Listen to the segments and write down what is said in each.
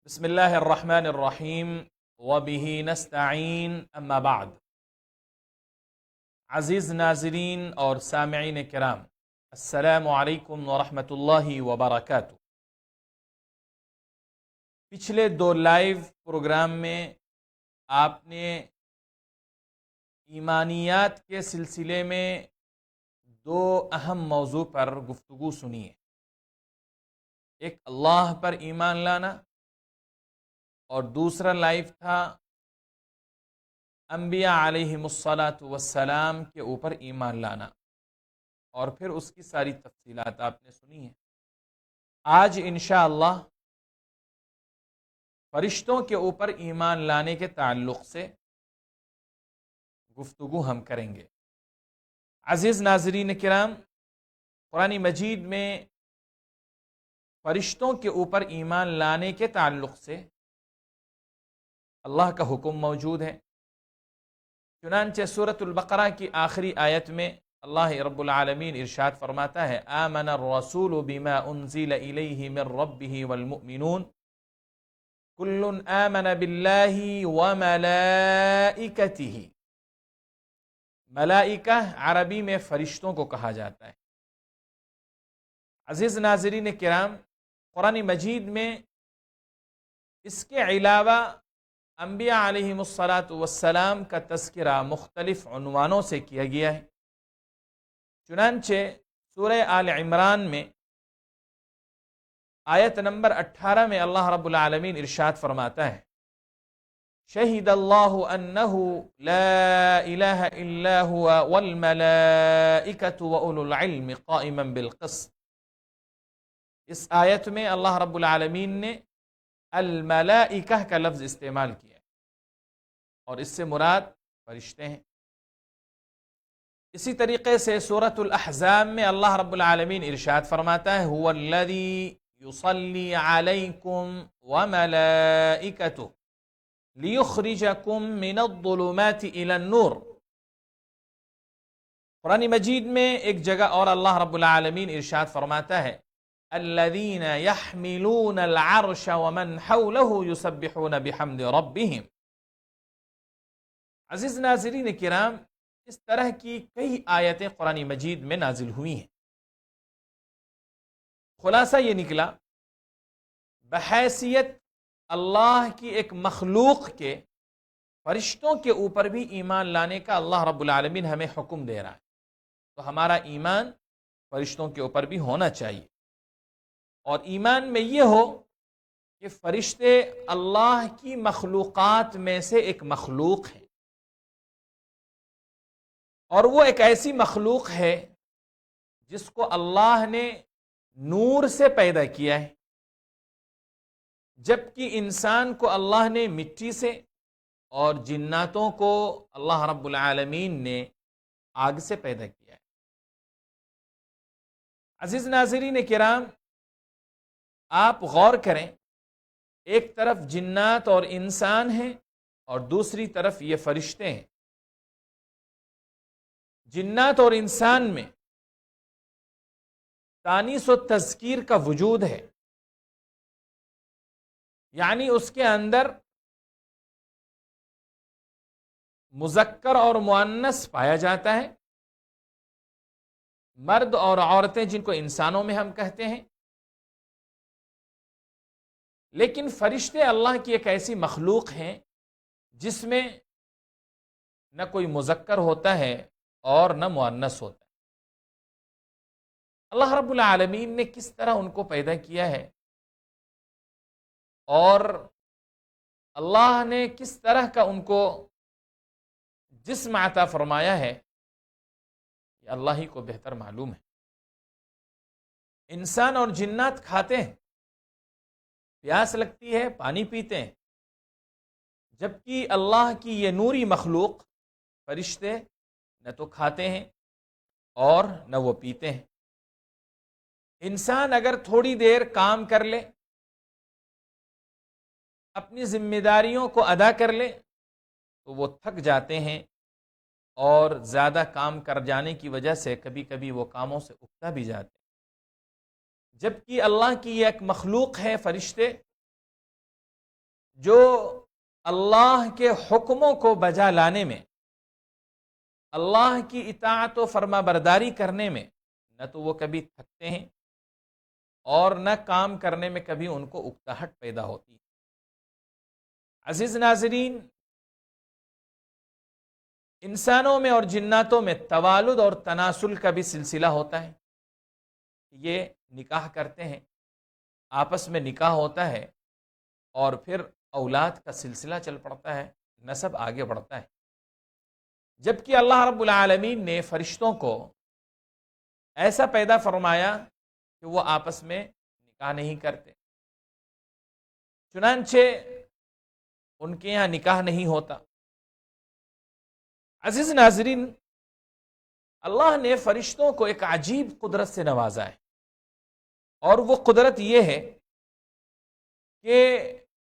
بسم اللہ الرحمن الرحیم وبہ نستعین اما بعد۔ عزیز ناظرین اور سامعین کرام، السلام علیکم ورحمۃ اللہ وبرکاتہ۔ پچھلے دو لائیو پروگرام میں آپ نے ایمانیات کے سلسلے میں دو اہم موضوع پر گفتگو سنی ہے۔ ایک اللہ پر ایمان لانا اور دوسرا لائیو تھا انبیاء علیہم الصلاۃ والسلام کے اوپر ایمان لانا، اور پھر اس کی ساری تفصیلات آپ نے سنی ہیں۔ آج انشاءاللہ فرشتوں کے اوپر ایمان لانے کے تعلق سے گفتگو ہم کریں گے۔ عزیز ناظرین کرام، قرآن مجید میں فرشتوں کے اوپر ایمان لانے کے تعلق سے اللہ کا حکم موجود ہے۔ چنانچہ سورۃ البقرہ کی آخری آیت میں اللہ رب العالمین ارشاد فرماتا ہے: آمن الرسول بما انزل الیہ من ربہ والمؤمنون کل آمن باللہ وملائکتہ۔ ملائکہ عربی میں فرشتوں کو کہا جاتا ہے۔ عزیز ناظرین کرام، قرآن مجید میں اس کے علاوہ انبیاء علیہم الصلاۃ والسلام کا تذکرہ مختلف عنوانوں سے کیا گیا ہے۔ چنانچہ سورہ آل عمران میں آیت نمبر 18 میں اللہ رب العالمین ارشاد فرماتا ہے: شہد اللہ انہ لا الہ الا ہوا والملائکۃ واولو العلم قائما بالقسط۔ اس آیت میں اللہ رب العالمین نے الملائکہ کا لفظ استعمال کیا، اور اس سے مراد فرشتے ہیں۔ اسی طریقے سے سورۃ الاحزاب میں اللہ رب العالمین ارشاد فرماتا ہے: هو الذی یصلی علیکم وملائکتہ لیخرجکم من الظلمات الی النور۔ قرآن مجید میں ایک جگہ اور اللہ رب العالمین ارشاد فرماتا ہے: الذین یحملون العرش ومن حولہ یسبحون بحمد ربہم۔ عزیز ناظرین کرام، اس طرح کی کئی آیتیں قرآن مجید میں نازل ہوئی ہیں۔ خلاصہ یہ نکلا، بحیثیت اللہ کی ایک مخلوق کے فرشتوں کے اوپر بھی ایمان لانے کا اللہ رب العالمین ہمیں حکم دے رہا ہے، تو ہمارا ایمان فرشتوں کے اوپر بھی ہونا چاہیے، اور ایمان میں یہ ہو کہ فرشتے اللہ کی مخلوقات میں سے ایک مخلوق ہیں، اور وہ ایک ایسی مخلوق ہے جس کو اللہ نے نور سے پیدا کیا ہے، جبکہ انسان کو اللہ نے مٹی سے اور جناتوں کو اللہ رب العالمین نے آگ سے پیدا کیا ہے۔ عزیز ناظرین کرام، آپ غور کریں، ایک طرف جنات اور انسان ہیں اور دوسری طرف یہ فرشتے ہیں۔ جنات اور انسان میں تانیث و تذکیر کا وجود ہے، یعنی اس کے اندر مذکر اور مؤنث پایا جاتا ہے، مرد اور عورتیں جن کو انسانوں میں ہم کہتے ہیں۔ لیکن فرشتے اللہ کی ایک ایسی مخلوق ہیں جس میں نہ کوئی مذکر ہوتا ہے اور نہ مؤنث ہوتا ہے۔ اللہ رب العالمین نے کس طرح ان کو پیدا کیا ہے، اور اللہ نے کس طرح کا ان کو جسم عطا فرمایا ہے، یہ اللہ ہی کو بہتر معلوم ہے۔ انسان اور جنات کھاتے ہیں، پیاس لگتی ہے پانی پیتے ہیں، جبکہ اللہ کی یہ نوری مخلوق فرشتے نہ تو کھاتے ہیں اور نہ وہ پیتے ہیں۔ انسان اگر تھوڑی دیر کام کر لے، اپنی ذمہ داریوں کو ادا کر لے، تو وہ تھک جاتے ہیں، اور زیادہ کام کر جانے کی وجہ سے کبھی کبھی وہ کاموں سے اکتا بھی جاتے ہیں۔ جبکہ اللہ کی یہ ایک مخلوق ہے فرشتے، جو اللہ کے حکموں کو بجا لانے میں، اللہ کی اطاعت و فرما برداری کرنے میں نہ تو وہ کبھی تھکتے ہیں اور نہ کام کرنے میں کبھی ان کو اکتاہٹ پیدا ہوتی ہے۔ عزیز ناظرین، انسانوں میں اور جناتوں میں توالد اور تناسل کا بھی سلسلہ ہوتا ہے۔ یہ نکاح کرتے ہیں، آپس میں نکاح ہوتا ہے اور پھر اولاد کا سلسلہ چل پڑتا ہے، نسب آگے بڑھتا ہے۔ جبکہ اللہ رب العالمین نے فرشتوں کو ایسا پیدا فرمایا کہ وہ آپس میں نکاح نہیں کرتے، چنانچہ ان کے یہاں نکاح نہیں ہوتا۔ عزیز ناظرین، اللہ نے فرشتوں کو ایک عجیب قدرت سے نوازا ہے، اور وہ قدرت یہ ہے کہ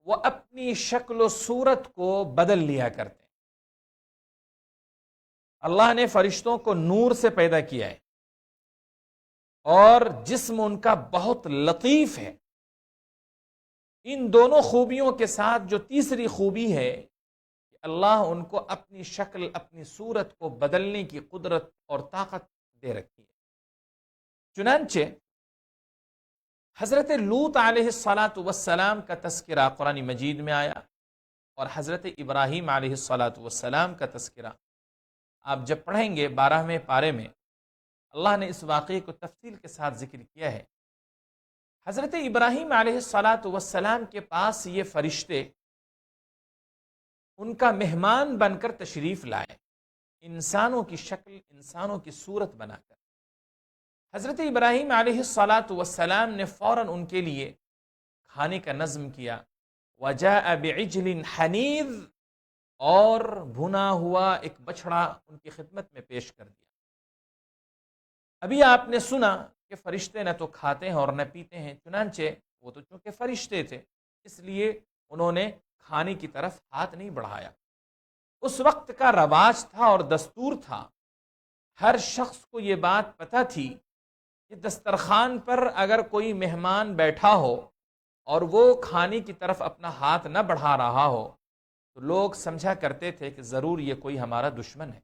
وہ اپنی شکل و صورت کو بدل لیا کرتے ہیں۔ اللہ نے فرشتوں کو نور سے پیدا کیا ہے، اور جسم ان کا بہت لطیف ہے۔ ان دونوں خوبیوں کے ساتھ جو تیسری خوبی ہے کہ اللہ ان کو اپنی شکل، اپنی صورت کو بدلنے کی قدرت اور طاقت دے رکھی ہے۔ چنانچہ حضرت لوط علیہ السلام کا تذکرہ قرآن مجید میں آیا، اور حضرت ابراہیم علیہ السلام کا تذکرہ آپ جب پڑھیں گے 12ویں پارے میں، اللہ نے اس واقعے کو تفصیل کے ساتھ ذکر کیا ہے۔ حضرت ابراہیم علیہ السلام کے پاس یہ فرشتے ان کا مہمان بن کر تشریف لائے، انسانوں کی شکل، انسانوں کی صورت بنا کر۔ حضرت ابراہیم علیہ السلام نے فوراً ان کے لیے کھانے کا نظم کیا، وَجَاءَ بِعِجْلٍ حَنِيذٍ، اور بھنا ہوا ایک بچڑا ان کی خدمت میں پیش کر دیا۔ ابھی آپ نے سنا کہ فرشتے نہ تو کھاتے ہیں اور نہ پیتے ہیں، چنانچہ وہ تو چونکہ فرشتے تھے اس لیے انہوں نے کھانے کی طرف ہاتھ نہیں بڑھایا۔ اس وقت کا رواج تھا اور دستور تھا، ہر شخص کو یہ بات پتہ تھی کہ دسترخوان پر اگر کوئی مہمان بیٹھا ہو اور وہ کھانے کی طرف اپنا ہاتھ نہ بڑھا رہا ہو تو لوگ سمجھا کرتے تھے کہ ضرور یہ کوئی ہمارا دشمن ہے۔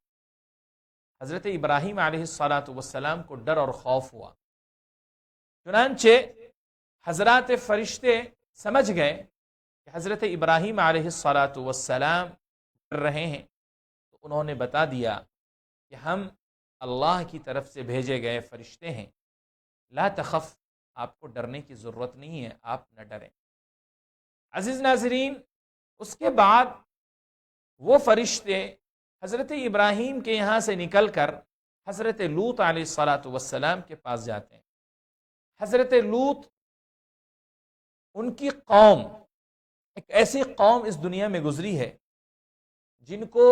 حضرت ابراہیم علیہ السلام کو ڈر اور خوف ہوا، چنانچہ حضرات فرشتے سمجھ گئے کہ حضرت ابراہیم علیہ السلام ڈر رہے ہیں، تو انہوں نے بتا دیا کہ ہم اللہ کی طرف سے بھیجے گئے فرشتے ہیں، لا تخف، آپ کو ڈرنے کی ضرورت نہیں ہے، آپ نہ ڈریں۔ عزیز ناظرین، اس کے بعد وہ فرشتے حضرت ابراہیم کے یہاں سے نکل کر حضرت لوط علیہ السلام کے پاس جاتے ہیں۔ حضرت لوط، ان کی قوم ایک ایسی قوم اس دنیا میں گزری ہے جن کو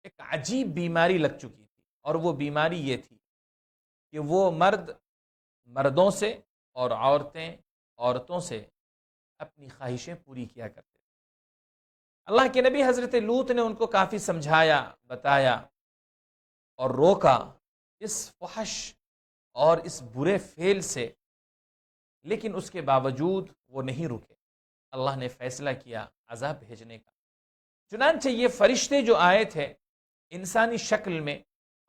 ایک عجیب بیماری لگ چکی تھی، اور وہ بیماری یہ تھی کہ وہ مرد مردوں سے اور عورتیں عورتوں سے اپنی خواہشیں پوری کیا کرتے تھے۔ اللہ کے نبی حضرت لوط نے ان کو کافی سمجھایا، بتایا اور روکا اس فحش اور اس برے فعل سے، لیکن اس کے باوجود وہ نہیں رکے۔ اللہ نے فیصلہ کیا عذاب بھیجنے کا۔ چنانچہ یہ فرشتے جو آئے تھے انسانی شکل میں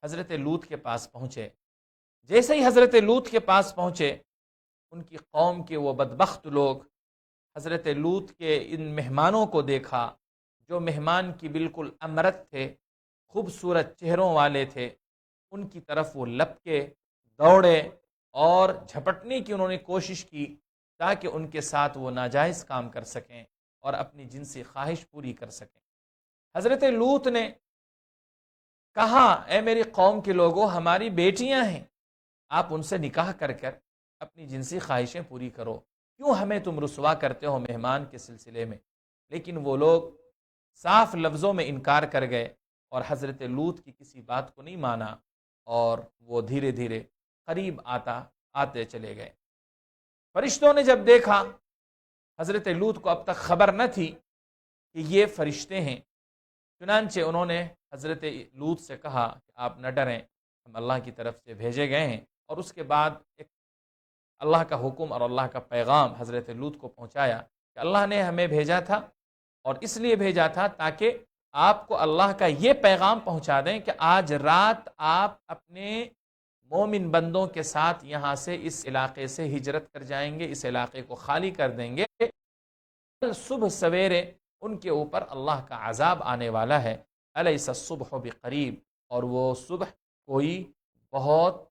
حضرت لوط کے پاس پہنچے۔ جیسے ہی حضرت لوط کے پاس پہنچے، ان کی قوم کے وہ بدبخت لوگ حضرت لوط کے ان مہمانوں کو دیکھا، جو مہمان کی بالکل امرت تھے، خوبصورت چہروں والے تھے، ان کی طرف وہ لپکے دوڑے اور جھپٹنے کی انہوں نے کوشش کی تاکہ ان کے ساتھ وہ ناجائز کام کر سکیں اور اپنی جنسی خواہش پوری کر سکیں۔ حضرت لوط نے کہا، اے میری قوم کے لوگوں، ہماری بیٹیاں ہیں، آپ ان سے نکاح کر کر اپنی جنسی خواہشیں پوری کرو، کیوں ہمیں تم رسوا کرتے ہو مہمان کے سلسلے میں؟ لیکن وہ لوگ صاف لفظوں میں انکار کر گئے اور حضرت لوط کی کسی بات کو نہیں مانا، اور وہ دھیرے دھیرے قریب آتے چلے گئے۔ فرشتوں نے جب دیکھا، حضرت لوط کو اب تک خبر نہ تھی کہ یہ فرشتے ہیں، چنانچہ انہوں نے حضرت لوط سے کہا کہ آپ نہ ڈریں، ہم اللہ کی طرف سے بھیجے گئے ہیں، اور اس کے بعد ایک اللہ کا حکم اور اللہ کا پیغام حضرت لوط کو پہنچایا کہ اللہ نے ہمیں بھیجا تھا اور اس لیے بھیجا تھا تاکہ آپ کو اللہ کا یہ پیغام پہنچا دیں کہ آج رات آپ اپنے مومن بندوں کے ساتھ یہاں سے اس علاقے سے ہجرت کر جائیں گے، اس علاقے کو خالی کر دیں گے، کل صبح سویرے ان کے اوپر اللہ کا عذاب آنے والا ہے، الیس الصبح بقریب، اور وہ صبح کوئی بہت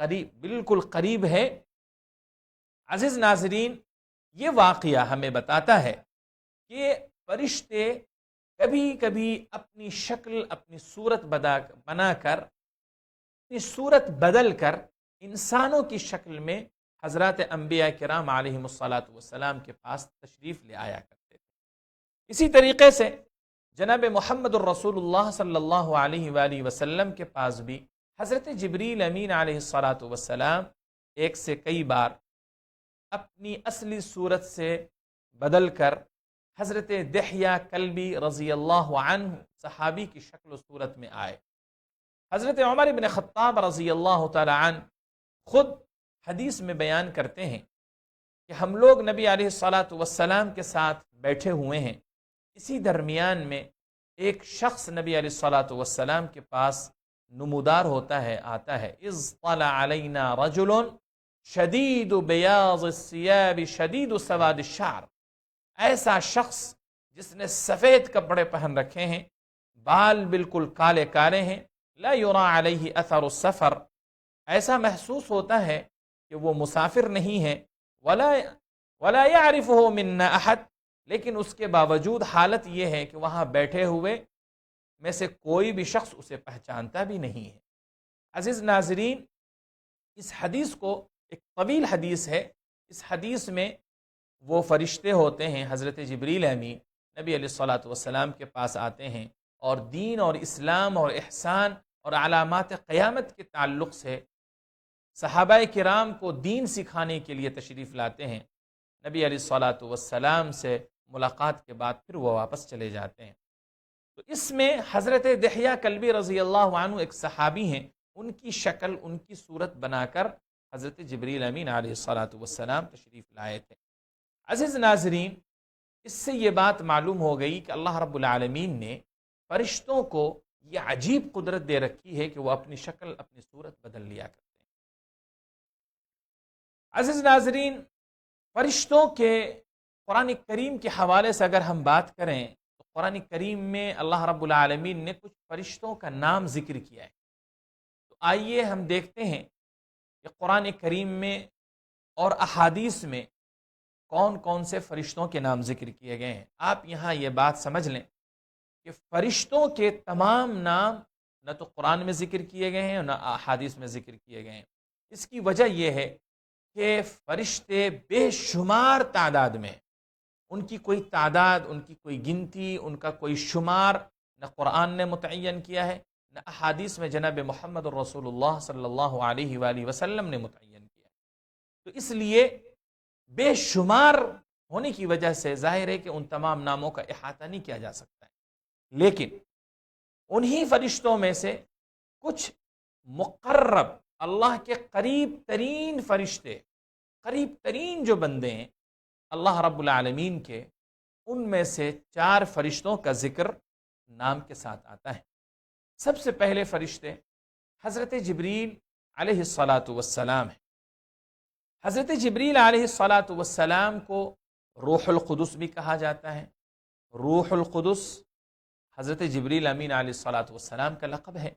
قریب، بالکل قریب ہے۔ عزیز ناظرین، یہ واقعہ ہمیں بتاتا ہے کہ فرشتے کبھی کبھی اپنی شکل، اپنی صورت بنا کر، اپنی صورت بدل کر انسانوں کی شکل میں حضرات انبیاء کرام علیہم الصلاۃ والسلام کے پاس تشریف لے آیا کرتے تھے۔ اسی طریقے سے جناب محمد الرسول اللہ صلی اللہ علیہ وآلہ وسلم کے پاس بھی حضرت جبریل امین علیہ الصلاۃ والسلام ایک سے کئی بار اپنی اصلی صورت سے بدل کر حضرت دحیہ کلبی رضی اللہ عنہ صحابی کی شکل و صورت میں آئے۔ حضرت عمر بن خطاب رضی اللہ تعالی عنہ خود حدیث میں بیان کرتے ہیں کہ ہم لوگ نبی علیہ الصلاۃ والسلام کے ساتھ بیٹھے ہوئے ہیں، اسی درمیان میں ایک شخص نبی علیہ الصلاۃ والسلام کے پاس نمودار ہوتا ہے، آتا ہے، اذ طلع علینا رجل شدید بیاض الثیاب شدید سواد الشعر، ایسا شخص جس نے سفید کپڑے پہن رکھے ہیں، بال بالکل کالے کالے ہیں، لا یرا علیہ اثر السفر، ایسا محسوس ہوتا ہے کہ وہ مسافر نہیں ہے، ولا يعرفه منا احد، لیکن اس کے باوجود حالت یہ ہے کہ وہاں بیٹھے ہوئے میں سے کوئی بھی شخص اسے پہچانتا بھی نہیں ہے۔ عزیز ناظرین، اس حدیث کو، ایک طویل حدیث ہے، اس حدیث میں وہ فرشتے ہوتے ہیں حضرت جبریل امین نبی علیہ الصلاۃ والسلام کے پاس آتے ہیں اور دین اور اسلام اور احسان اور علامات قیامت کے تعلق سے صحابہ کرام کو دین سکھانے کے لیے تشریف لاتے ہیں۔ نبی علیہ الصلاۃ والسلام سے ملاقات کے بعد پھر وہ واپس چلے جاتے ہیں۔ تو اس میں حضرت دحیہ کلبی رضی اللہ عنہ ایک صحابی ہیں، ان کی شکل، ان کی صورت بنا کر حضرت جبریل امین علیہ الصلاۃ والسلام تشریف لائے تھے۔ عزیز ناظرین، اس سے یہ بات معلوم ہو گئی کہ اللہ رب العالمین نے فرشتوں کو یہ عجیب قدرت دے رکھی ہے کہ وہ اپنی شکل، اپنی صورت بدل لیا کرتے ہیں۔ عزیز ناظرین، فرشتوں کے قرآن کریم کے حوالے سے اگر ہم بات کریں تو قرآن کریم میں اللہ رب العالمین نے کچھ فرشتوں کا نام ذکر کیا ہے۔ تو آئیے ہم دیکھتے ہیں کہ قرآن کریم میں اور احادیث میں کون کون سے فرشتوں کے نام ذکر کیے گئے ہیں۔ آپ یہاں یہ بات سمجھ لیں کہ فرشتوں کے تمام نام نہ تو قرآن میں ذکر کیے گئے ہیں اور نہ احادیث میں ذکر کیے گئے ہیں۔ اس کی وجہ یہ ہے کہ فرشتے بے شمار تعداد میں، ان کی کوئی تعداد، ان کی کوئی گنتی، ان کا کوئی شمار نہ قرآن نے متعین کیا ہے، نہ احادیث میں جناب محمد الرسول اللہ صلی اللہ علیہ وآلہ وسلم نے متعین کیا ہے۔ تو اس لیے بے شمار ہونے کی وجہ سے ظاہر ہے کہ ان تمام ناموں کا احاطہ نہیں کیا جا سکتا ہے، لیکن انہی فرشتوں میں سے کچھ مقرب، اللہ کے قریب ترین فرشتے، قریب ترین جو بندے ہیں اللہ رب العالمین کے، ان میں سے 4 فرشتوں کا ذکر نام کے ساتھ آتا ہے۔ سب سے پہلے فرشتے حضرت جبریل علیہ الصلاۃ والسلام ہیں۔ حضرت جبریل علیہ الصلاۃ والسلام کو روح القدس بھی کہا جاتا ہے۔ روح القدس حضرت جبریل امین علیہ الصلاۃ والسلام کا لقب ہے۔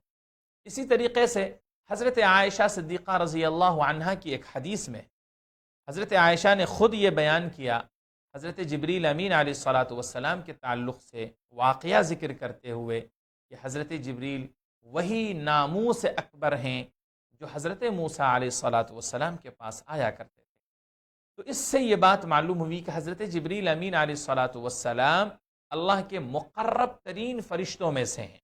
اسی طریقے سے حضرت عائشہ صدیقہ رضی اللہ عنہا کی ایک حدیث میں حضرت عائشہ نے خود یہ بیان کیا، حضرت جبریل امین علیہ الصلاۃ والسلام کے تعلق سے واقعہ ذکر کرتے ہوئے کہ حضرت جبریل وہی ناموس اکبر ہیں جو حضرت موسیٰ علیہ الصلاۃ والسلام کے پاس آیا کرتے تھے۔ تو اس سے یہ بات معلوم ہوئی کہ حضرت جبریل امین علیہ الصلاۃ والسلام اللہ کے مقرب ترین فرشتوں میں سے ہیں۔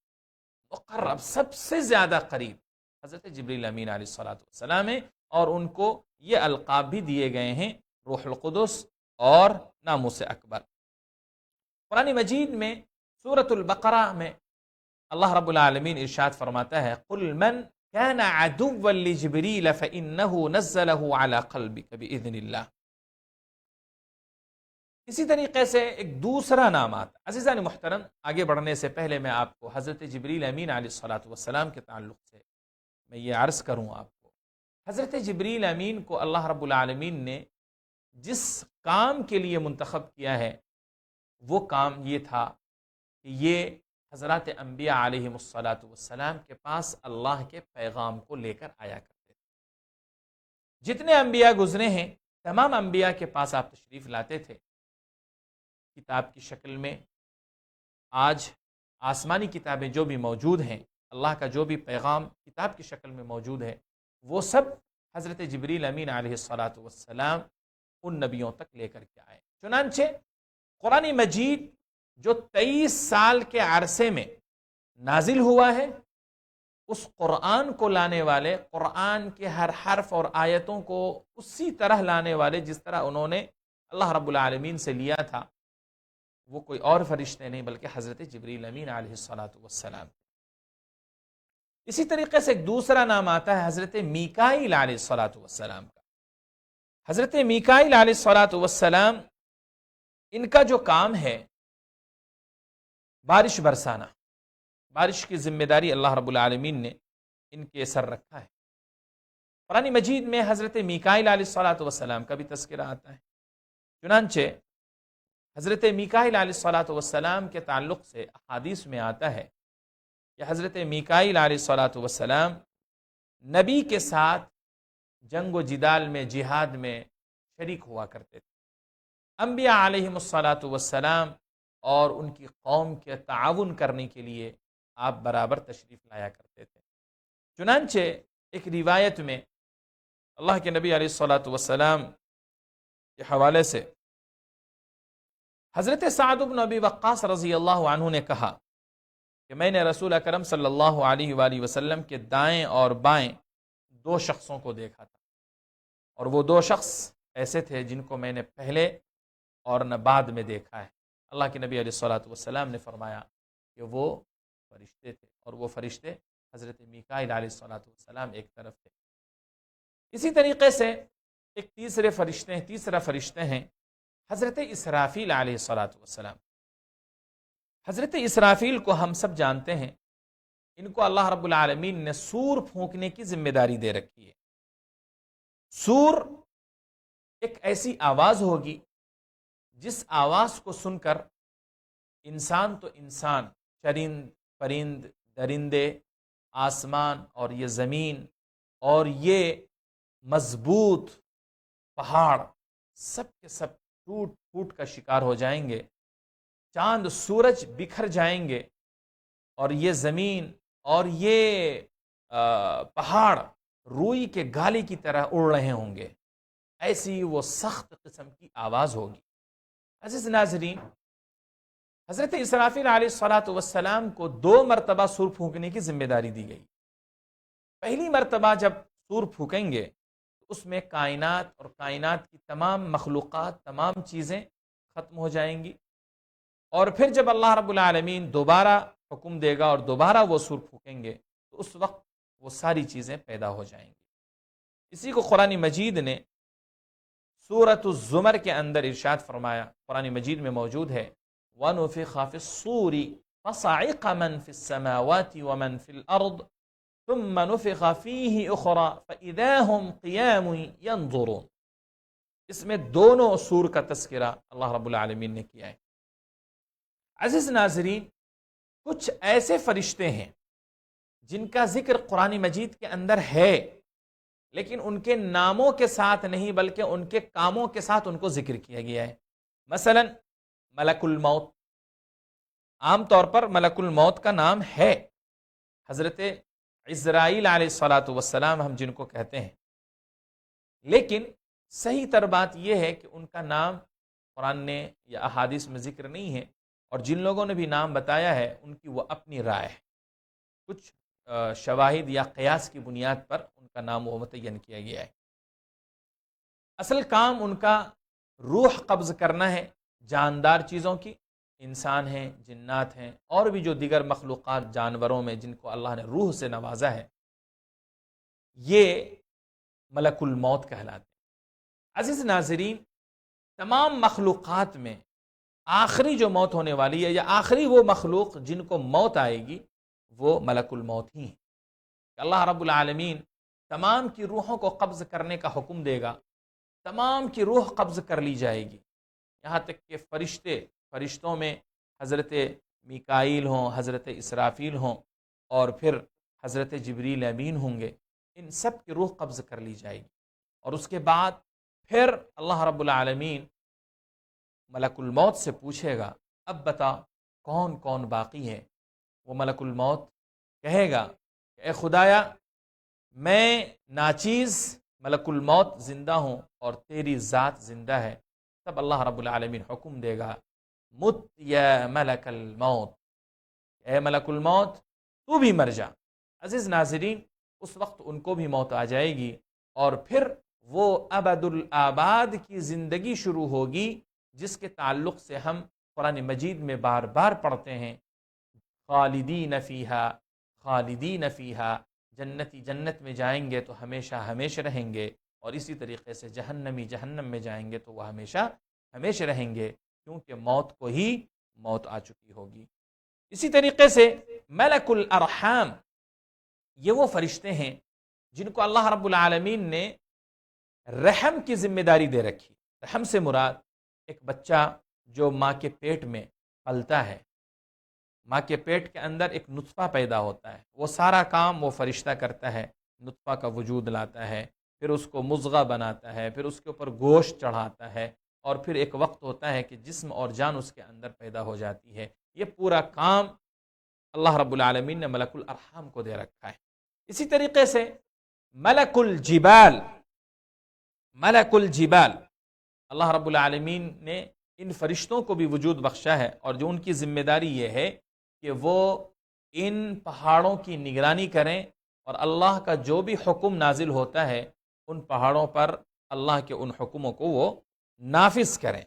مقرب، سب سے زیادہ قریب حضرت جبریل امین علیہ الصلاۃ والسلام ہیں، اور ان کو یہ القاب بھی دیے گئے ہیں، روح القدس اور ناموس اکبر۔ قرآن مجید میں سورۃ البقرہ میں اللہ رب العالمین ارشاد فرماتا ہے، قل من كان عدوا لجبريل فإنه نزله على قلبك بإذن الله۔ اسی طریقے سے ایک دوسرا نام آتا ہے۔ عزیزان محترم، آگے بڑھنے سے پہلے میں آپ کو حضرت جبریل امین علیہ الصلوۃ والسلام کے تعلق سے میں یہ عرض کروں آپ کو، حضرت جبریل امین کو اللہ رب العالمین نے جس کام کے لیے منتخب کیا ہے وہ کام یہ تھا کہ یہ حضرات انبیاء علیہم الصلوۃ والسلام کے پاس اللہ کے پیغام کو لے کر آیا کرتے تھے۔ جتنے انبیاء گزرے ہیں تمام انبیاء کے پاس آپ تشریف لاتے تھے کتاب کی شکل میں۔ آج آسمانی کتابیں جو بھی موجود ہیں، اللہ کا جو بھی پیغام کتاب کی شکل میں موجود ہے، وہ سب حضرت جبریل امین علیہ الصلوۃ والسلام ان نبیوں تک لے کر کے آئے۔ چنانچہ قرآن مجید جو 23 سال کے عرصے میں نازل ہوا ہے، اس قرآن کو لانے والے، قرآن کے ہر حرف اور آیتوں کو اسی طرح لانے والے جس طرح انہوں نے اللہ رب العالمین سے لیا تھا، وہ کوئی اور فرشتے نہیں بلکہ حضرت جبریل امین علیہ الصلوۃ والسلام۔ اسی طریقے سے ایک دوسرا نام آتا ہے حضرت میکائیل علیہ الصلوۃ والسلام کا۔ حضرت میکائیل علیہ الصلوۃ والسلام، ان کا جو کام ہے بارش برسانا، بارش کی ذمہ داری اللہ رب العالمین نے ان کے سر رکھا ہے۔ قرآن مجید میں حضرت میکائیل علیہ الصلوۃ والسلام کا بھی تذکرہ آتا ہے۔ چنانچہ حضرت میکائیل علیہ الصلوۃ والسلام کے تعلق سے احادیث میں آتا ہے کہ حضرت میکائیل علیہ الصلوۃ والسلام نبی کے ساتھ جنگ و جدال میں، جہاد میں شریک ہوا کرتے تھے۔ انبیاء علیہم الصلوۃ والسلام اور ان کی قوم کے تعاون کرنے کے لیے آپ برابر تشریف لایا کرتے تھے۔ چنانچہ ایک روایت میں اللہ کے نبی علیہ الصلوۃ والسلام کے حوالے سے حضرت سعد بن ابی وقاص رضی اللہ عنہ نے کہا کہ میں نے رسول اکرم صلی اللہ علیہ وآلہ وسلم کے دائیں اور بائیں 2 شخصوں کو دیکھا تھا، اور وہ 2 شخص ایسے تھے جن کو میں نے پہلے اور نہ بعد میں دیکھا ہے۔ اللہ کے نبی علیہ الصلوۃ والسلام نے فرمایا کہ وہ فرشتے تھے، اور وہ فرشتے حضرت میکائیل علیہ الصلوۃ والسلام ایک طرف تھے۔ اسی طریقے سے ایک تیسرا فرشتے ہیں حضرت اسرافیل علیہ الصلوۃ والسلام۔ حضرت اسرافیل کو ہم سب جانتے ہیں، ان کو اللہ رب العالمین نے سور پھونکنے کی ذمہ داری دے رکھی ہے۔ سور ایک ایسی آواز ہوگی جس آواز کو سن کر انسان تو انسان، چرند پرند درندے، آسمان اور یہ زمین اور یہ مضبوط پہاڑ سب کے سب ٹوٹ پھوٹ کا شکار ہو جائیں گے، چاند سورج بکھر جائیں گے، اور یہ زمین اور یہ پہاڑ روئی کے گالے کی طرح اڑ رہے ہوں گے۔ ایسی وہ سخت قسم کی آواز ہوگی۔ عزیز ناظرین، حضرت اسرافیل علیہ الصلوۃ والسلام کو 2 مرتبہ سور پھونکنے کی ذمہ داری دی گئی۔ پہلی مرتبہ جب سور پھونکیں گے تو اس میں کائنات اور کائنات کی تمام مخلوقات، تمام چیزیں ختم ہو جائیں گی، اور پھر جب اللہ رب العالمین دوبارہ حکم دے گا اور دوبارہ وہ سور پھونکیں گے تو اس وقت وہ ساری چیزیں پیدا ہو جائیں گی۔ اسی کو قرآن مجید نے سورۃ الزمر کے اندر ارشاد فرمایا، قرآن مجید میں موجود ہے، وَنُفِخَ فِي الصُّورِ فَصَعِقَ مَن فِي السَّمَاوَاتِ وَمَن فِي الْأَرْضِ ثُمَّ نُفِخَ فِيهِ أُخْرَى فَإِذَا هُمْ قِيَامٌ يَنظُرُونَ۔ اس میں دونوں سور کا تذکرہ اللہ رب العالمین نے کیا ہے۔ عزیز ناظرین، کچھ ایسے فرشتے ہیں جن کا ذکر قرآن مجید کے اندر ہے، لیکن ان کے ناموں کے ساتھ نہیں بلکہ ان کے کاموں کے ساتھ ان کو ذکر کیا گیا ہے۔ مثلا ملک الموت، عام طور پر ملک الموت کا نام ہے حضرت عزرائیل علیہ الصلوۃ والسلام ہم جن کو کہتے ہیں، لیکن صحیح تر بات یہ ہے کہ ان کا نام قرآن نے یا احادیث میں ذکر نہیں ہے، اور جن لوگوں نے بھی نام بتایا ہے ان کی وہ اپنی رائے ہے، کچھ شواہد یا قیاس کی بنیاد پر ان کا نام وہ متعین کیا گیا ہے۔ اصل کام ان کا روح قبض کرنا ہے جاندار چیزوں کی، انسان ہیں، جنات ہیں، اور بھی جو دیگر مخلوقات جانوروں میں جن کو اللہ نے روح سے نوازا ہے، یہ ملک الموت کہلاتے ہیں۔ عزیز ناظرین، تمام مخلوقات میں آخری جو موت ہونے والی ہے یا آخری وہ مخلوق جن کو موت آئے گی وہ ملک الموت ہی ہیں. کہ اللہ رب العالمین تمام کی روحوں کو قبض کرنے کا حکم دے گا، تمام کی روح قبض کر لی جائے گی، یہاں تک کہ فرشتوں میں حضرت میکائیل ہوں، حضرت اسرافیل ہوں، اور پھر حضرت جبریل امین ہوں گے، ان سب کی روح قبض کر لی جائے گی. اور اس کے بعد پھر اللہ رب العالمین ملک الموت سے پوچھے گا اب بتا کون کون باقی ہے. وہ ملک الموت کہے گا کہ اے خدایا میں ناچیز ملک الموت زندہ ہوں اور تیری ذات زندہ ہے. تب اللہ رب العالمین حکم دے گا مت یا ملک الموت، اے ملک الموت تو بھی مر جا. عزیز ناظرین، اس وقت ان کو بھی موت آ جائے گی اور پھر وہ ابد الآباد کی زندگی شروع ہوگی جس کے تعلق سے ہم قرآن مجید میں بار بار پڑھتے ہیں خالدین فیہا خالدین فیہا. جنتی جنت میں جائیں گے تو ہمیشہ ہمیشہ رہیں گے، اور اسی طریقے سے جہنمی جہنم میں جائیں گے تو وہ ہمیشہ ہمیشہ رہیں گے، کیونکہ موت کو ہی موت آ چکی ہوگی. اسی طریقے سے ملک الارحام، یہ وہ فرشتے ہیں جن کو اللہ رب العالمین نے رحم کی ذمہ داری دے رکھی. رحم سے مراد ایک بچہ جو ماں کے پیٹ میں پلتا ہے، ماں کے پیٹ کے اندر ایک نطفہ پیدا ہوتا ہے، وہ سارا کام وہ فرشتہ کرتا ہے، نطفہ کا وجود لاتا ہے، پھر اس کو مضغہ بناتا ہے، پھر اس کے اوپر گوشت چڑھاتا ہے، اور پھر ایک وقت ہوتا ہے کہ جسم اور جان اس کے اندر پیدا ہو جاتی ہے. یہ پورا کام اللہ رب العالمین نے ملک الارحام کو دے رکھا ہے. اسی طریقے سے ملک الجبال، ملک الجبال اللہ رب العالمین نے ان فرشتوں کو بھی وجود بخشا ہے، اور جو ان کی ذمہ داری یہ ہے کہ وہ ان پہاڑوں کی نگرانی کریں اور اللہ کا جو بھی حکم نازل ہوتا ہے ان پہاڑوں پر اللہ کے ان حکموں کو وہ نافذ کریں.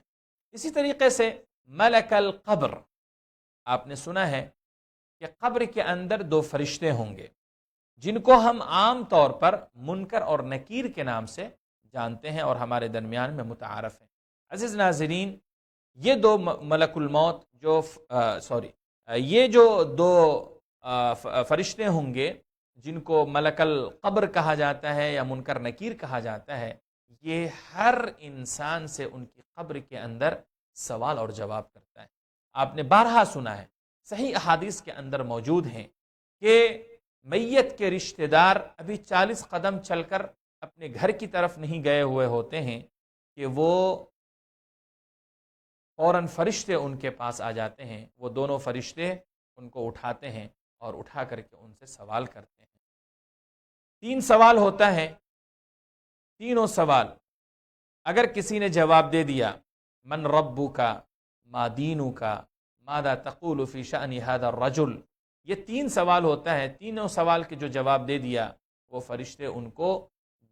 اسی طریقے سے ملک القبر، آپ نے سنا ہے کہ قبر کے اندر دو فرشتے ہوں گے جن کو ہم عام طور پر منکر اور نکیر کے نام سے جانتے ہیں اور ہمارے درمیان میں متعارف ہیں. عزیز ناظرین، یہ دو ملک الموت یہ جو دو فرشتے ہوں گے جن کو ملک القبر کہا جاتا ہے یا منکر نکیر کہا جاتا ہے، یہ ہر انسان سے ان کی قبر کے اندر سوال اور جواب کرتا ہے. آپ نے بارہا سنا ہے، صحیح احادیث کے اندر موجود ہیں کہ میت کے رشتہ دار ابھی 40 قدم چل کر اپنے گھر کی طرف نہیں گئے ہوئے ہوتے ہیں کہ وہ فوراً فرشتے ان کے پاس آ جاتے ہیں. وہ دونوں فرشتے ان کو اٹھاتے ہیں اور اٹھا کر کے ان سے سوال کرتے ہیں. 3 سوال ہوتا ہے، تینوں سوال اگر کسی نے جواب دے دیا من ربک ما دینک ماذا تقول فی شأن هذا الرجل، یہ 3 سوال ہوتا ہے، تینوں سوال کے جو جواب دے دیا وہ فرشتے ان کو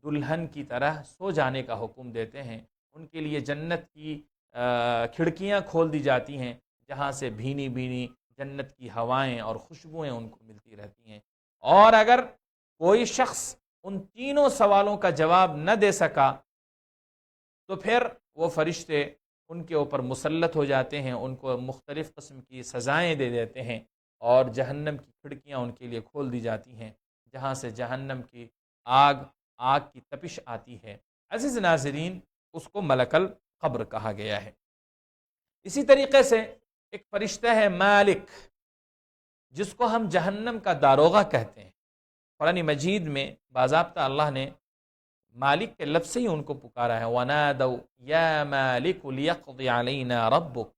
دلہن کی طرح سو جانے کا حکم دیتے ہیں. ان کے لیے جنت کی کھڑکیاں کھول دی جاتی ہیں جہاں سے بھینی بھینی جنت کی ہوائیں اور خوشبوئیں ان کو ملتی رہتی ہیں. اور اگر کوئی شخص ان تینوں سوالوں کا جواب نہ دے سکا تو پھر وہ فرشتے ان کے اوپر مسلط ہو جاتے ہیں، ان کو مختلف قسم کی سزائیں دے دیتے ہیں، اور جہنم کی کھڑکیاں ان کے لیے کھول دی جاتی ہیں جہاں سے جہنم کی آگ کی تپش آتی ہے. عزیز ناظرین، اس کو ملک القبر کہا گیا ہے. اسی طریقے سے ایک فرشتہ ہے مالک، جس کو ہم جہنم کا داروغہ کہتے ہیں. قرآن مجید میں باضابطہ اللہ نے مالک کے لفظ سے ہی ان کو پکارا ہے وَنَادَوْا يَا مَالِكُ لِيَقْضِ عَلَيْنَا رَبُّكَ.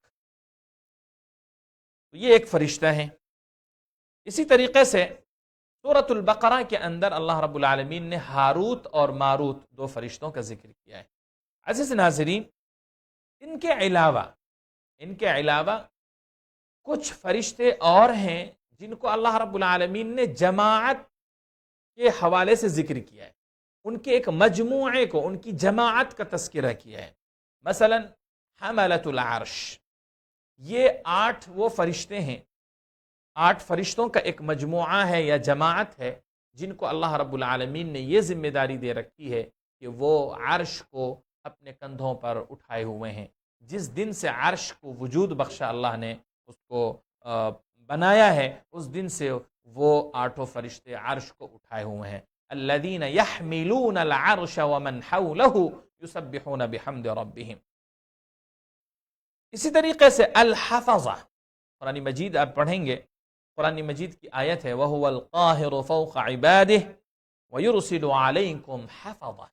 تو یہ ایک فرشتہ ہے. اسی طریقے سے سورۃ البقرہ کے اندر اللہ رب العالمین نے ہاروت اور ماروت 2 فرشتوں کا ذکر کیا ہے. عزیز ناظرین، ان کے علاوہ کچھ فرشتے اور ہیں جن کو اللہ رب العالمین نے جماعت کے حوالے سے ذکر کیا ہے. ان کے ایک مجموعے کو، ان کی جماعت کا تذکرہ کیا ہے. مثلا حملۃ العرش، یہ 8 وہ فرشتے ہیں، 8 فرشتوں کا ایک مجموعہ ہے یا جماعت ہے جن کو اللہ رب العالمین نے یہ ذمہ داری دے رکھی ہے کہ وہ عرش کو اپنے کندھوں پر اٹھائے ہوئے ہیں. جس دن سے عرش کو وجود بخشا اللہ نے، اس کو بنایا ہے، اس دن سے وہ 8 فرشتے عرش کو اٹھائے ہوئے ہیں۔ الذین یحملون العرش ومن حولہ یسبحون بحمد ربہم۔ اسی طریقے سے الحفظہ، قرآن مجید آپ پڑھیں گے، قرآن مجید کی آیت ہے وَهُوَ الْقَاهِرُ فَوْقَ عِبَادِهِ وَيُرْسِلُ عَلَيْكُمْ حَفَظَةً۔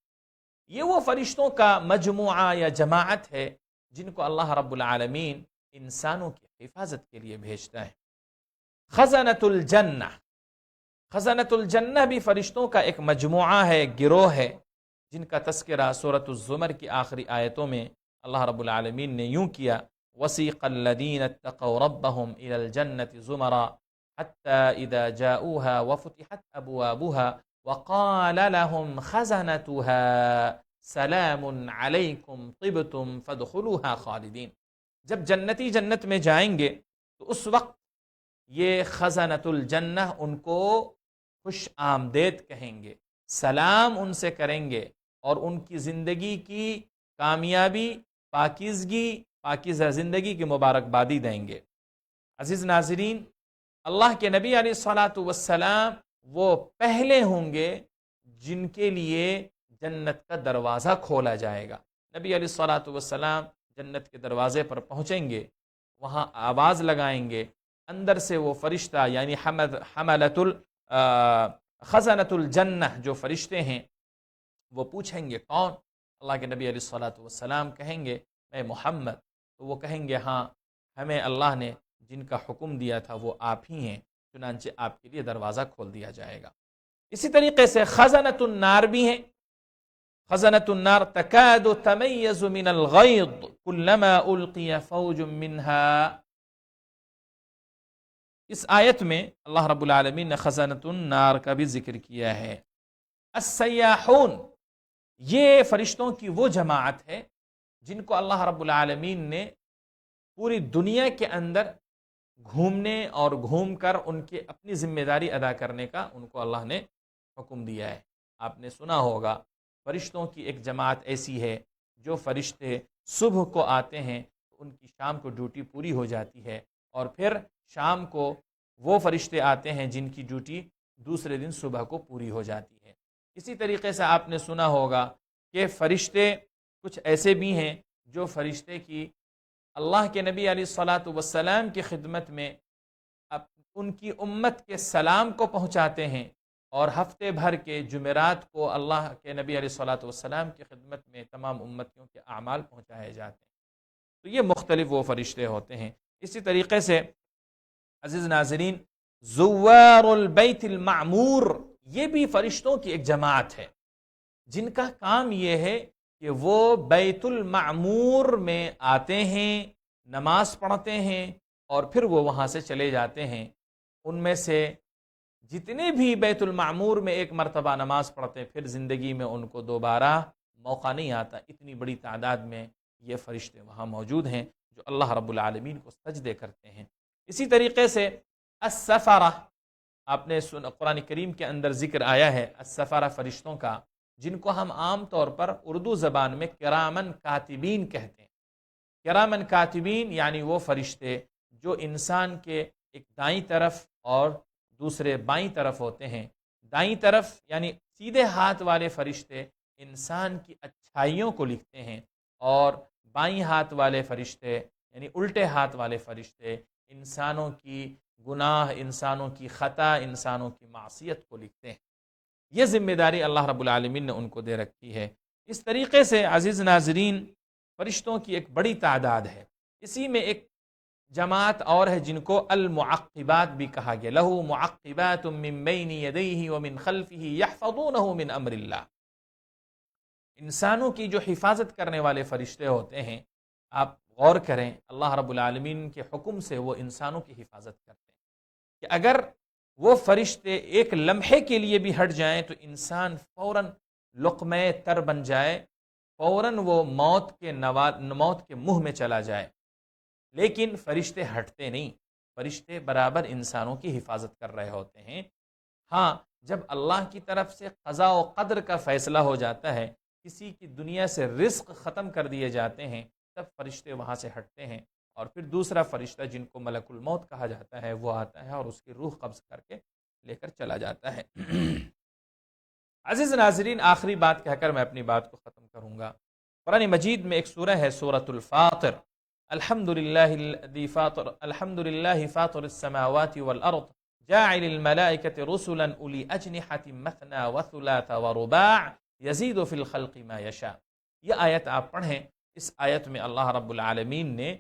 یہ وہ فرشتوں کا مجموعہ یا جماعت ہے جن کو اللہ رب العالمین انسانوں کی حفاظت کے لیے بھیجتا ہے۔ خزنۃ الجنہ، خزنۃ الجنہ بھی فرشتوں کا ایک مجموعہ ہے، گروہ ہے، جن کا تذکرہ سورۃ الزمر کی آخری آیتوں میں اللہ رب العالمین نے یوں کیا وَسِيقَ الَّذِينَ اتَّقَوْا رَبَّهُمْ إِلَى الْجَنَّةِ زُمَرًا حَتَّى إِذَا جَاءُوهَا وَفُتِحَتْ أَبْوَابُهَا وَقَالَ لَهُمْ خَزَنَتُهَا سَلَامٌ عَلَيْكُمْ طِبْتُمْ فَادْخُلُوهَا خَالِدِينَ۔ جب جنتی جنت میں جائیں گے تو اس وقت یہ خزنۃ الجنہ ان کو خوش آمدید کہیں گے، سلام ان سے کریں گے، اور ان کی زندگی کی کامیابی، پاکیزگی، پاکیزہ زندگی کی مبارکبادی دیں گے۔ عزیز ناظرین، اللہ کے نبی علیہ الصلاۃ والسلام وہ پہلے ہوں گے جن کے لیے جنت کا دروازہ کھولا جائے گا۔ نبی علیہ الصلاۃ والسلام جنت کے دروازے پر پہنچیں گے، وہاں آواز لگائیں گے، اندر سے وہ فرشتہ یعنی خزنۃ الجنہ جو فرشتے ہیں وہ پوچھیں گے کون؟ اللہ کے نبی علیہ الصلاۃ والسلام کہیں گے میں محمد۔ تو وہ کہیں گے ہاں، ہمیں اللہ نے جن کا حکم دیا تھا وہ آپ ہی ہیں، چنانچہ آپ کے لیے دروازہ کھول دیا جائے گا۔ اسی طریقے سے خزنۃ النار بھی ہیں۔ خزنۃ النار تکاد تمیز من الغیظ کلما القی فوج منها۔ اس آیت میں اللہ رب العالمین نے خزنۃ النار کا بھی ذکر کیا ہے۔ السیاحون، یہ فرشتوں کی وہ جماعت ہے جن کو اللہ رب العالمین نے پوری دنیا کے اندر گھومنے اور گھوم کر ان کی اپنی ذمہ داری ادا کرنے کا ان کو اللہ نے حکم دیا ہے۔ آپ نے سنا ہوگا فرشتوں کی ایک جماعت ایسی ہے جو فرشتے صبح کو آتے ہیں تو ان کی شام کو ڈیوٹی پوری ہو جاتی ہے، اور پھر شام کو وہ فرشتے آتے ہیں جن کی ڈیوٹی دوسرے دن صبح کو پوری ہو جاتی ہے۔ اسی طریقے سے آپ نے سنا ہوگا کہ فرشتے کچھ ایسے بھی ہیں جو فرشتے کی اللہ کے نبی علیہ الصلاۃ والسلام کی خدمت میں ان کی امت کے سلام کو پہنچاتے ہیں، اور ہفتے بھر کے جمعرات کو اللہ کے نبی علیہ الصلاۃ والسلام کی خدمت میں تمام امتیوں کے اعمال پہنچائے جاتے ہیں۔ تو یہ مختلف وہ فرشتے ہوتے ہیں۔ اسی طریقے سے عزیز ناظرین، زوار البیت المعمور، یہ بھی فرشتوں کی ایک جماعت ہے جن کا کام یہ ہے کہ وہ بیت المعمور میں آتے ہیں، نماز پڑھتے ہیں، اور پھر وہ وہاں سے چلے جاتے ہیں۔ ان میں سے جتنے بھی بیت المعمور میں ایک مرتبہ نماز پڑھتے ہیں پھر زندگی میں ان کو دوبارہ موقع نہیں آتا، اتنی بڑی تعداد میں یہ فرشتے وہاں موجود ہیں جو اللہ رب العالمین کو سجدے کرتے ہیں۔ اسی طریقے سے السفرہ، آپ نے قرآن کریم کے اندر ذکر آیا ہے السفرہ فرشتوں کا، جن کو ہم عام طور پر اردو زبان میں کرامن کاتبین کہتے ہیں۔ کرامن کاتبین یعنی وہ فرشتے جو انسان کے ایک دائیں طرف اور دوسرے بائیں طرف ہوتے ہیں۔ دائیں طرف یعنی سیدھے ہاتھ والے فرشتے انسان کی اچھائیوں کو لکھتے ہیں، اور بائیں ہاتھ والے فرشتے یعنی الٹے ہاتھ والے فرشتے انسانوں کی گناہ، انسانوں کی خطا، انسانوں کی معصیت کو لکھتے ہیں۔ یہ ذمہ داری اللہ رب العالمین نے ان کو دے رکھی ہے۔ اس طریقے سے عزیز ناظرین، فرشتوں کی ایک بڑی تعداد ہے۔ اسی میں ایک جماعت اور ہے جن کو المعقبات بھی کہا گیا، لہو معقبات من بین یدیہ ومن خلفہ یحفظونہ من امر اللہ۔ انسانوں کی جو حفاظت کرنے والے فرشتے ہوتے ہیں، آپ غور کریں، اللہ رب العالمین کے حکم سے وہ انسانوں کی حفاظت کرتے ہیں کہ اگر وہ فرشتے ایک لمحے کے لیے بھی ہٹ جائیں تو انسان فوراً لقمہ تر بن جائے، فوراً وہ موت کے منہ میں چلا جائے۔ لیکن فرشتے ہٹتے نہیں، فرشتے برابر انسانوں کی حفاظت کر رہے ہوتے ہیں۔ ہاں، جب اللہ کی طرف سے قضاء و قدر کا فیصلہ ہو جاتا ہے، کسی کی دنیا سے رزق ختم کر دیے جاتے ہیں، تب فرشتے وہاں سے ہٹتے ہیں اور پھر دوسرا فرشتہ جن کو ملک الموت کہا جاتا ہے وہ آتا ہے اور اس کی روح قبض کر کے لے کر چلا جاتا ہے۔ عزیز ناظرین، آخری بات کہہ کر میں اپنی بات کو ختم کروں گا۔ قرآن مجید میں ایک سورہ ہے سورۃ الفاطر، الحمد للہ فاطر السماوات والارض جاعل الملائکۃ رسلا اولی اجنحۃ مثنى وثلاث ورباع یزید فی الخلق ما یشاء۔ یہ آیت آپ پڑھیں۔ اس آیت میں اللہ رب العالمین نے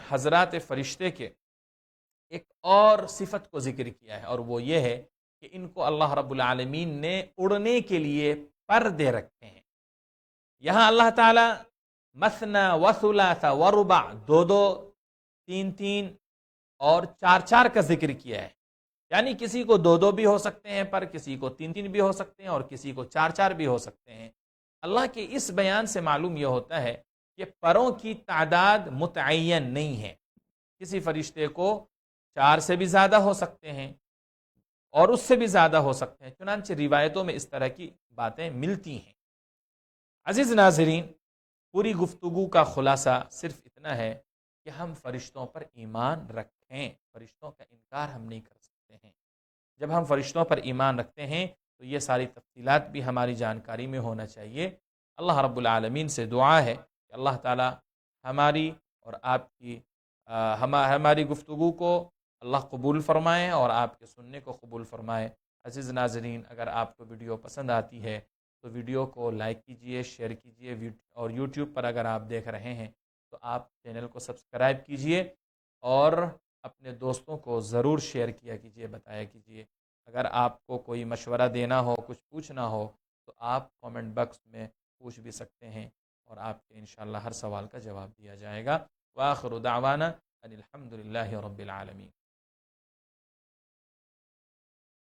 حضرات فرشتے کے ایک اور صفت کو ذکر کیا ہے، اور وہ یہ ہے کہ ان کو اللہ رب العالمین نے اڑنے کے لیے پر دے رکھے ہیں۔ یہاں اللہ تعالی مثنى وثلاث ورباع، دو دو، تین تین اور چار چار کا ذکر کیا ہے، یعنی کسی کو دو دو بھی ہو سکتے ہیں پر، کسی کو تین تین بھی ہو سکتے ہیں اور کسی کو چار چار بھی ہو سکتے ہیں۔ اللہ کے اس بیان سے معلوم یہ ہوتا ہے کہ پروں کی تعداد متعین نہیں ہے، کسی فرشتے کو 4 سے بھی زیادہ ہو سکتے ہیں اور اس سے بھی زیادہ ہو سکتے ہیں، چنانچہ روایتوں میں اس طرح کی باتیں ملتی ہیں۔ عزیز ناظرین، پوری گفتگو کا خلاصہ صرف اتنا ہے کہ ہم فرشتوں پر ایمان رکھیں، فرشتوں کا انکار ہم نہیں کر سکتے ہیں۔ جب ہم فرشتوں پر ایمان رکھتے ہیں تو یہ ساری تفصیلات بھی ہماری جانکاری میں ہونا چاہیے۔ اللہ رب العالمین سے دعا ہے کہ اللہ تعالی ہماری اور آپ کی ہماری گفتگو کو اللہ قبول فرمائے اور آپ کے سننے کو قبول فرمائے۔ عزیز ناظرین، اگر آپ کو ویڈیو پسند آتی ہے تو ویڈیو کو لائک کیجئے، شیئر کیجئے، اور یوٹیوب پر اگر آپ دیکھ رہے ہیں تو آپ چینل کو سبسکرائب کیجئے اور اپنے دوستوں کو ضرور شیئر کیا کیجئے، بتایا کیجئے۔ اگر آپ کو کوئی مشورہ دینا ہو، کچھ پوچھنا ہو تو آپ کامنٹ باکس میں پوچھ بھی سکتے ہیں اور آپ کے انشاءاللہ ہر سوال کا جواب دیا جائے گا۔ وآخر دعوانا ان الحمد للہ رب العالمین۔